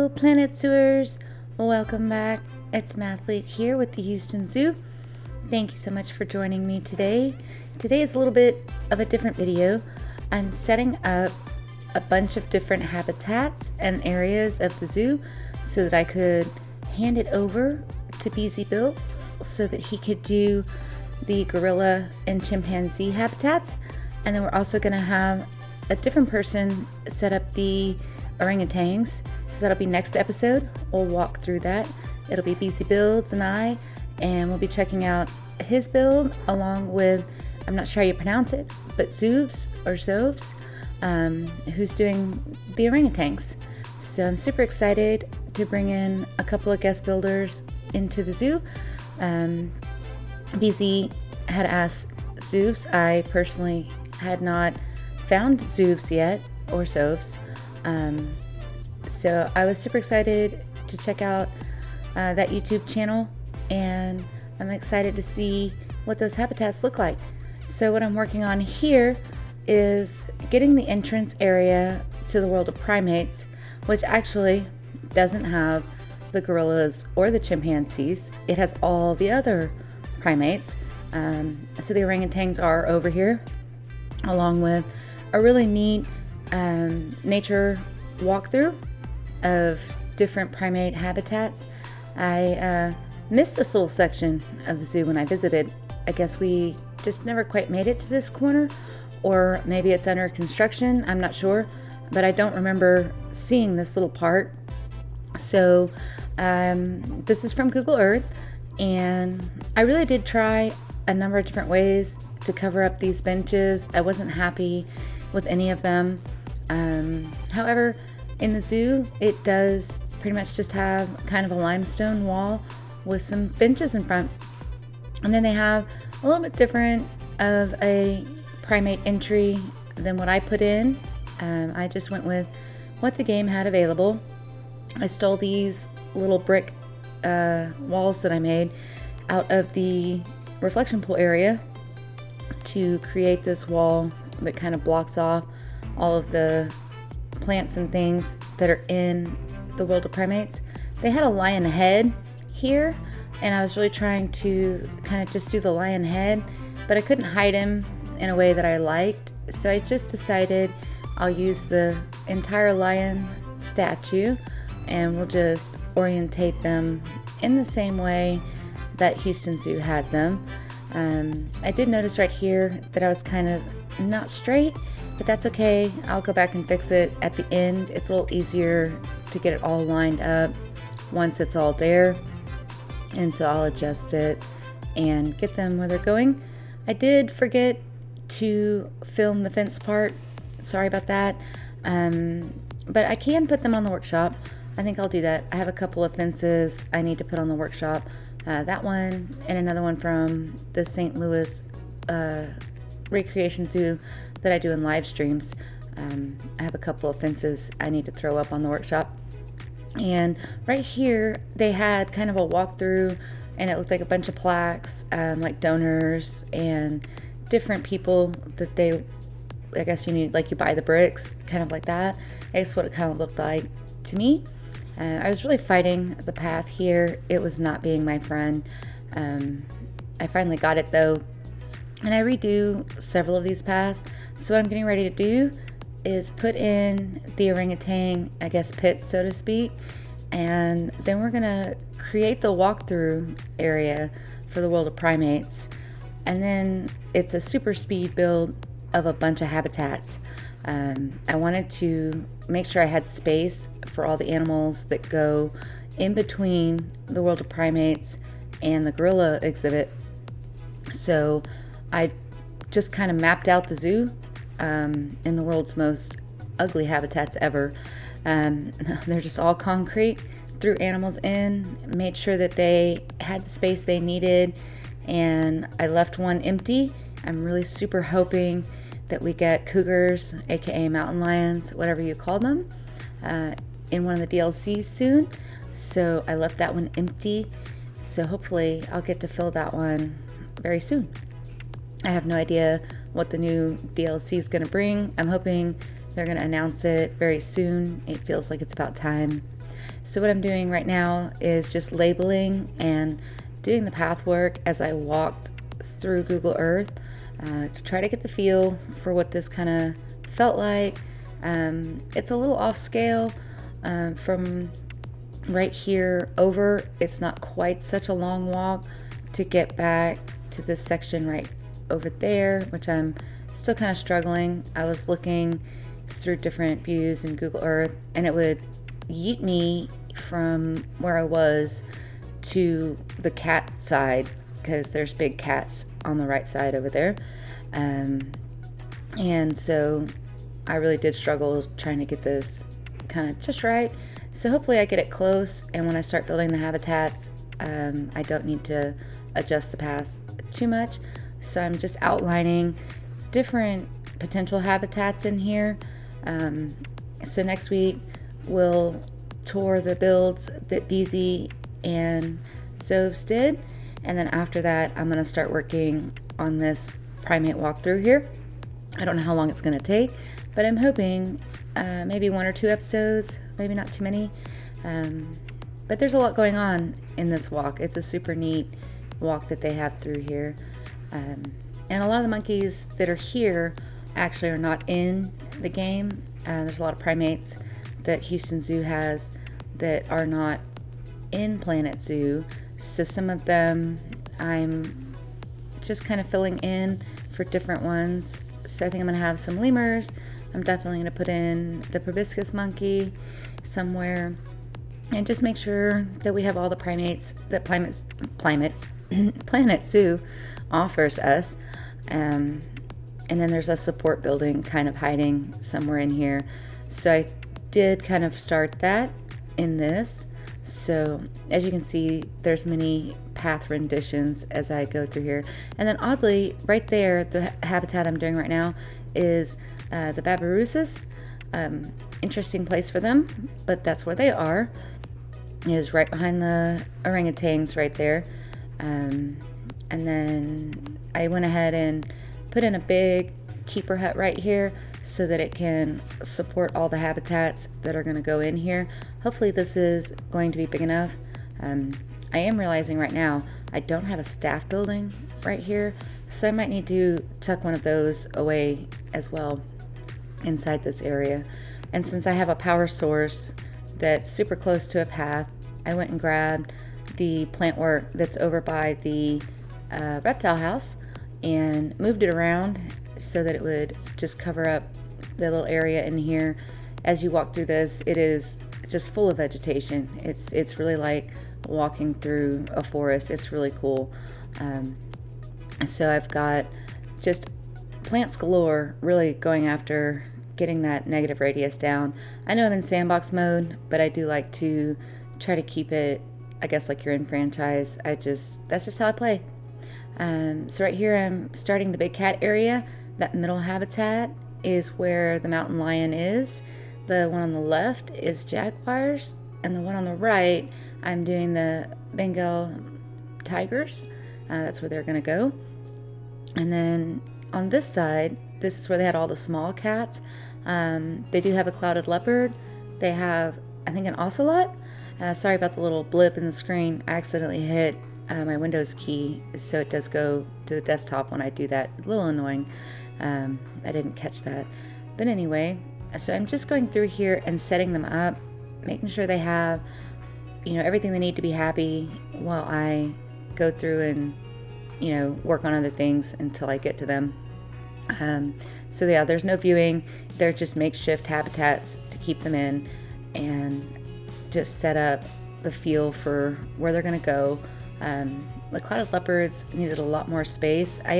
Hello, Planet Sewers. Welcome back. It's Mathletee here with the Houston Zoo. Thank you so much for joining me today. Today is a little bit of a different video. I'm setting up a bunch of different habitats and areas of the zoo so that I could hand it over to BZ Builds so that he could do the gorilla and chimpanzee habitats. And then we're also going to have a different person set up the orangutans. So that'll be next episode. We'll walk through that. It'll be BZ Builds and I, and we'll be checking out his build along with, I'm not sure how you pronounce it, but Zoovs or Zovs, who's doing the orangutans. So I'm super excited to bring in a couple of guest builders into the zoo. BZ had asked Zoovs. I personally had not found Zoovs yet, or Zovs. So I was super excited to check out that YouTube channel, and I'm excited to see what those habitats look like. So what I'm working on here is getting the entrance area to the world of primates, which actually doesn't have the gorillas or the chimpanzees. It has all the other primates. So the orangutans are over here, along with a really neat nature walkthrough of different primate habitats. I missed this little section of the zoo when I visited. I guess we just never quite made it to this corner, or maybe it's under construction, I'm not sure, but I don't remember seeing this little part. So this is from Google Earth, and I really did try a number of different ways to cover up these benches. I wasn't happy with any of them. However, in the zoo, it does pretty much just have kind of a limestone wall with some benches in front. And then they have a little bit different of a primate entry than what I put in. I just went with what the game had available. I stole these little brick walls that I made out of the reflection pool area to create this wall that kind of blocks off all of the plants and things that are in the world of primates. They had a lion head here, and I was really trying to kind of just do the lion head, but I couldn't hide him in a way that I liked. So I just decided I'll use the entire lion statue, and we'll just orientate them in the same way that Houston Zoo had them. I did notice right here that I was kind of not straight, but that's okay. I'll go back and fix it at the end. It's a little easier to get it all lined up once it's all there. And so I'll adjust it and get them where they're going. I did forget to film the fence part. Sorry about that. But I can put them on the workshop. I think I'll do that. I have a couple of fences I need to put on the workshop. That one and another one from the St. Louis Recreation Zoo that I do in live streams. I have a couple of fences I need to throw up on the workshop. And right here, they had kind of a walkthrough, and it looked like a bunch of plaques, like donors and different people that they, I guess you need, like you buy the bricks, kind of like that. That's what it kind of looked like to me. I was really fighting the path here. It was not being my friend. I finally got it though, and I redo several of these paths. So what I'm getting ready to do is put in the orangutan, I guess, pits, so to speak, and then we're gonna create the walkthrough area for the world of primates. And then it's a super speed build of a bunch of habitats. I wanted to make sure I had space for all the animals that go in between the world of primates and the gorilla exhibit. So I just kind of mapped out the zoo in the world's most ugly habitats ever. They're just all concrete, threw animals in, made sure that they had the space they needed, and I left one empty. I'm really super hoping that we get cougars, aka mountain lions, whatever you call them, in one of the DLCs soon. So I left that one empty. So hopefully I'll get to fill that one very soon. I have no idea what the new DLC is going to bring. I'm hoping they're going to announce it very soon. It feels like it's about time. So what I'm doing right now is just labeling and doing the path work as I walked through Google Earth to try to get the feel for what this kind of felt like. It's a little off scale from right here over. It's not quite such a long walk to get back to this section right over there, which I'm still kind of struggling. I was looking through different views in Google Earth, and it would yeet me from where I was to the cat side, because there's big cats on the right side over there. And so I really did struggle trying to get this kind of just right. So hopefully I get it close, and when I start building the habitats, I don't need to adjust the paths too much. So I'm just outlining different potential habitats in here. So next week we'll tour the builds that BZ and Zoves did, and then after that I'm going to start working on this primate walkthrough here. I don't know how long it's going to take, but I'm hoping maybe 1 or 2 episodes, maybe not too many. But there's a lot going on in this walk. It's a super neat walk that they have through here. And a lot of the monkeys that are here actually are not in the game. There's a lot of primates that Houston Zoo has that are not in Planet Zoo. So some of them I'm just kind of filling in for different ones. So I think I'm going to have some lemurs. I'm definitely going to put in the proboscis monkey somewhere, and just make sure that we have all the primates that Planet Zoo offers us. And then there's a support building kind of hiding somewhere in here. So I did kind of start that in this. So as you can see, there's many path renditions as I go through here. And then oddly, right there, the habitat I'm doing right now is the babiruses. Interesting place for them, but that's where they are, is right behind the orangutans right there. And then I went ahead and put in a big keeper hut right here so that it can support all the habitats that are going to go in here. Hopefully this is going to be big enough. I am realizing right now I don't have a staff building right here, so I might need to tuck one of those away as well inside this area. And since I have a power source that's super close to a path, I went and grabbed the plant work that's over by the reptile house and moved it around so that it would just cover up the little area in here. As you walk through this, it is just full of vegetation. It's really like walking through a forest. It's really cool. So I've got just plants galore, really going after getting that negative radius down. I know I'm in sandbox mode, but I do like to try to keep it, I guess, like you're in franchise. That's just how I play. So right here I'm starting the big cat area. That middle habitat is where the mountain lion is. The one on the left is jaguars, and the one on the right, I'm doing the Bengal tigers. That's where they're gonna go. And then on this side, this is where they had all the small cats. They do have a clouded leopard. They have, I think, an ocelot. Sorry about the little blip in the screen. I accidentally hit my Windows key, so it does go to the desktop when I do that. A little annoying. I didn't catch that. But anyway, so I'm just going through here and setting them up, making sure they have, everything they need to be happy while I go through and, work on other things until I get to them. So yeah, there's no viewing. They're just makeshift habitats to keep them in and just set up the feel for where they're going to go. The clouded leopards needed a lot more space. I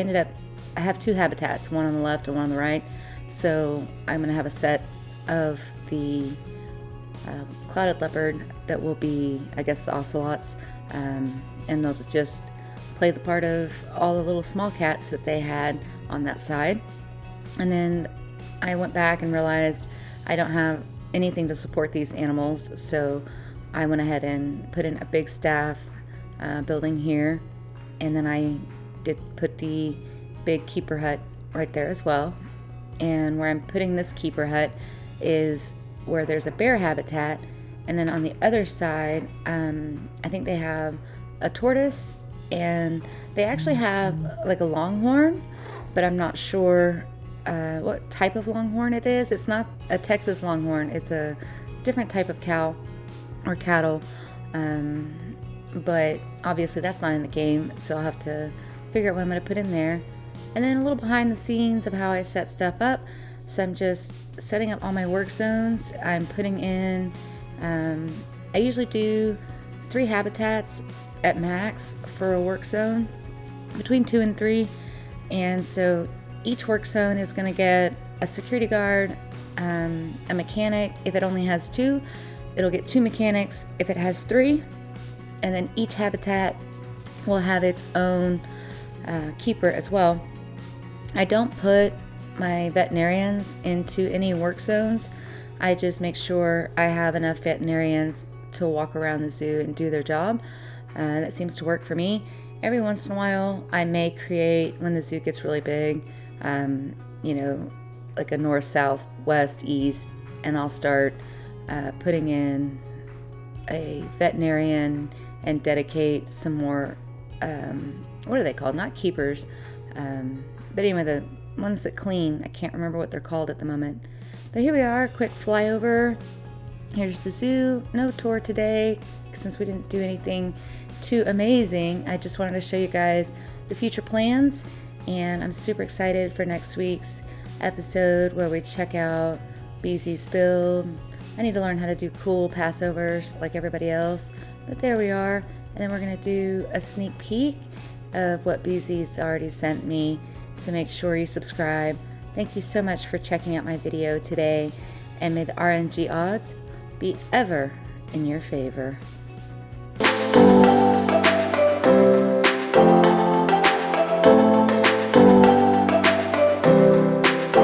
have 2 habitats, one on the left and one on the right. So I'm going to have a set of the clouded leopard that will be, I guess, the ocelots. And they'll just play the part of all the little small cats that they had on that side. And then I went back and realized I don't have anything to support these animals, so I went ahead and put in a big staff building here, and then I did put the big keeper hut right there as well. And where I'm putting this keeper hut is where there's a bear habitat, And then on the other side, I think they have a tortoise, and they actually have like a longhorn, but I'm not sure what type of longhorn it is. It's not a Texas longhorn. It's a different type of cow or cattle. But obviously that's not in the game, so I'll have to figure out what I'm going to put in there. And then a little behind the scenes of how I set stuff up. So I'm just setting up all my work zones. I'm putting in, I usually do 3 habitats at max for a work zone, between 2 and 3. And so each work zone is going to get a security guard, a mechanic. If it only has 2, it'll get 2 mechanics. If it has 3, and then each habitat will have its own keeper as well. I don't put my veterinarians into any work zones. I just make sure I have enough veterinarians to walk around the zoo and do their job. That seems to work for me. Every once in a while, I may create, when the zoo gets really big, like a north, south, west, east, and I'll start putting in a veterinarian and dedicate some more, what are they called? Not keepers, but anyway, the ones that clean. I can't remember what they're called at the moment. But here we are, quick flyover. Here's the zoo. No tour today since we didn't do anything too amazing. I just wanted to show you guys the future plans, and I'm super excited for next week's episode where we check out BZ's build. I need to learn how to do cool passovers like everybody else, but there we are. And then we're going to do a sneak peek of what BZ's already sent me, so make sure you subscribe. Thank you so much for checking out my video today, and may the RNG odds be ever in your favor.